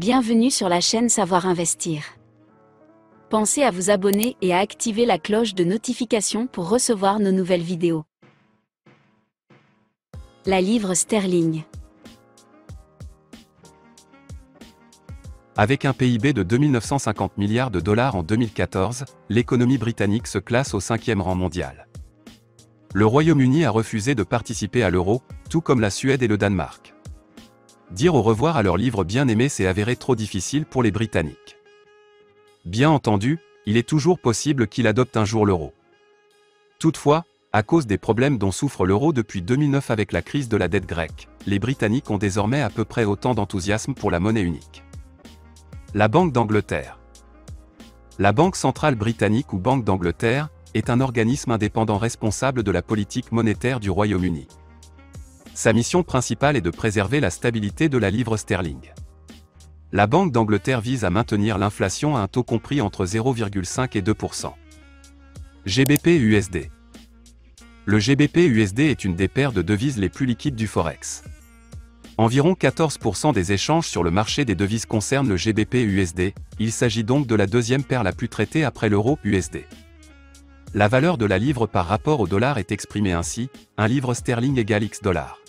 Bienvenue sur la chaîne Savoir Investir. Pensez à vous abonner et à activer la cloche de notification pour recevoir nos nouvelles vidéos. La livre sterling. Avec un PIB de 2 950 milliards de dollars en 2014, l'économie britannique se classe au 5e rang mondial. Le Royaume-Uni a refusé de participer à l'euro, tout comme la Suède et le Danemark. Dire au revoir à leur livre bien-aimé s'est avéré trop difficile pour les Britanniques. Bien entendu, il est toujours possible qu'il adopte un jour l'euro. Toutefois, à cause des problèmes dont souffre l'euro depuis 2009 avec la crise de la dette grecque, les Britanniques ont désormais à peu près autant d'enthousiasme pour la monnaie unique. La Banque d'Angleterre. La Banque centrale britannique ou Banque d'Angleterre est un organisme indépendant responsable de la politique monétaire du Royaume-Uni. Sa mission principale est de préserver la stabilité de la livre sterling. La Banque d'Angleterre vise à maintenir l'inflation à un taux compris entre 0,5 et 2%. GBP-USD. Le GBP-USD est une des paires de devises les plus liquides du Forex. Environ 14% des échanges sur le marché des devises concernent le GBP-USD, il s'agit donc de la deuxième paire la plus traitée après l'euro-USD. La valeur de la livre par rapport au dollar est exprimée ainsi, un livre sterling égale X dollars.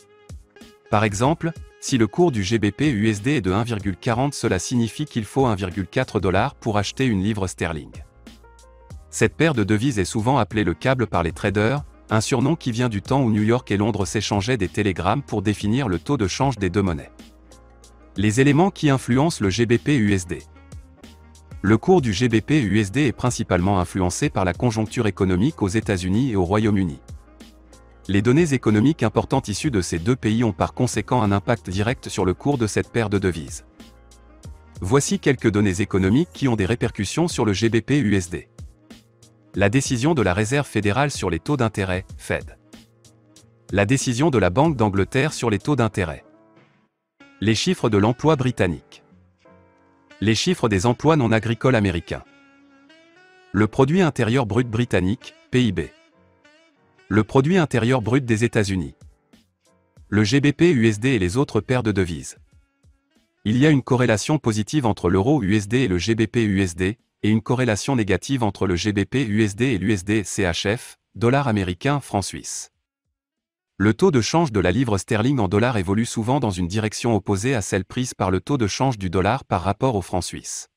Par exemple, si le cours du GBP-USD est de 1,40, cela signifie qu'il faut 1,4 $ pour acheter une livre sterling. Cette paire de devises est souvent appelée le câble par les traders, un surnom qui vient du temps où New York et Londres s'échangeaient des télégrammes pour définir le taux de change des deux monnaies. Les éléments qui influencent le GBP-USD. Le cours du GBP-USD est principalement influencé par la conjoncture économique aux États-Unis et au Royaume-Uni. Les données économiques importantes issues de ces deux pays ont par conséquent un impact direct sur le cours de cette paire de devises. Voici quelques données économiques qui ont des répercussions sur le GBP-USD. La décision de la Réserve fédérale sur les taux d'intérêt, Fed. La décision de la Banque d'Angleterre sur les taux d'intérêt. Les chiffres de l'emploi britannique. Les chiffres des emplois non agricoles américains. Le produit intérieur brut britannique, PIB. Le produit intérieur brut des États-Unis. Le GBP-USD et les autres paires de devises. Il y a une corrélation positive entre l'euro-USD et le GBP-USD, et une corrélation négative entre le GBP-USD et l'USD-CHF, dollar américain, franc suisse. Le taux de change de la livre sterling en dollars évolue souvent dans une direction opposée à celle prise par le taux de change du dollar par rapport au franc suisse.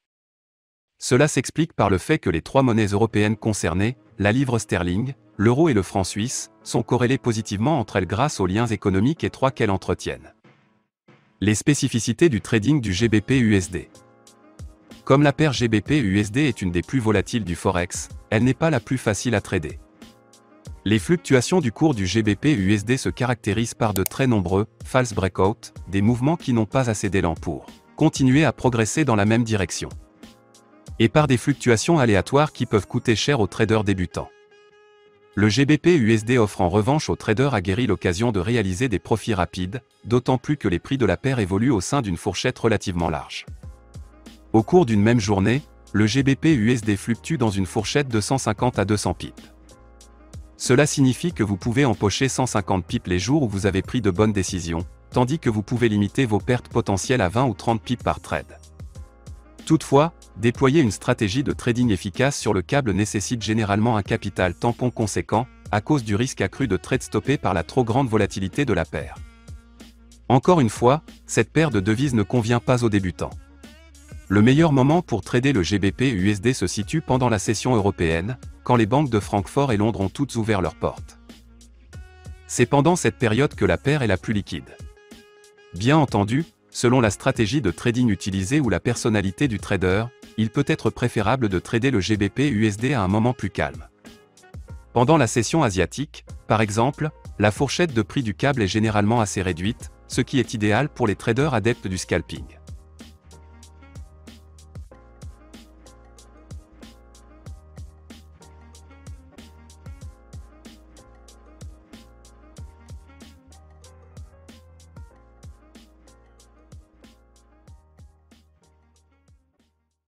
Cela s'explique par le fait que les trois monnaies européennes concernées, la livre sterling, l'euro et le franc suisse, sont corrélées positivement entre elles grâce aux liens économiques étroits qu'elles entretiennent. Les spécificités du trading du GBP-USD. Comme la paire GBP-USD est une des plus volatiles du Forex, elle n'est pas la plus facile à trader. Les fluctuations du cours du GBP-USD se caractérisent par de très nombreux « false breakout », des mouvements qui n'ont pas assez d'élan pour continuer à progresser dans la même direction. Et par des fluctuations aléatoires qui peuvent coûter cher aux traders débutants. Le GBP-USD offre en revanche aux traders aguerris l'occasion de réaliser des profits rapides, d'autant plus que les prix de la paire évoluent au sein d'une fourchette relativement large. Au cours d'une même journée, le GBP-USD fluctue dans une fourchette de 150 à 200 pips. Cela signifie que vous pouvez empocher 150 pips les jours où vous avez pris de bonnes décisions, tandis que vous pouvez limiter vos pertes potentielles à 20 ou 30 pips par trade. Toutefois, déployer une stratégie de trading efficace sur le câble nécessite généralement un capital tampon conséquent, à cause du risque accru de trade stoppé par la trop grande volatilité de la paire. Encore une fois, cette paire de devises ne convient pas aux débutants. Le meilleur moment pour trader le GBP-USD se situe pendant la session européenne, quand les banques de Francfort et Londres ont toutes ouvert leurs portes. C'est pendant cette période que la paire est la plus liquide. Bien entendu, selon la stratégie de trading utilisée ou la personnalité du trader, il peut être préférable de trader le GBP-USD à un moment plus calme. Pendant la session asiatique, par exemple, la fourchette de prix du câble est généralement assez réduite, ce qui est idéal pour les traders adeptes du scalping.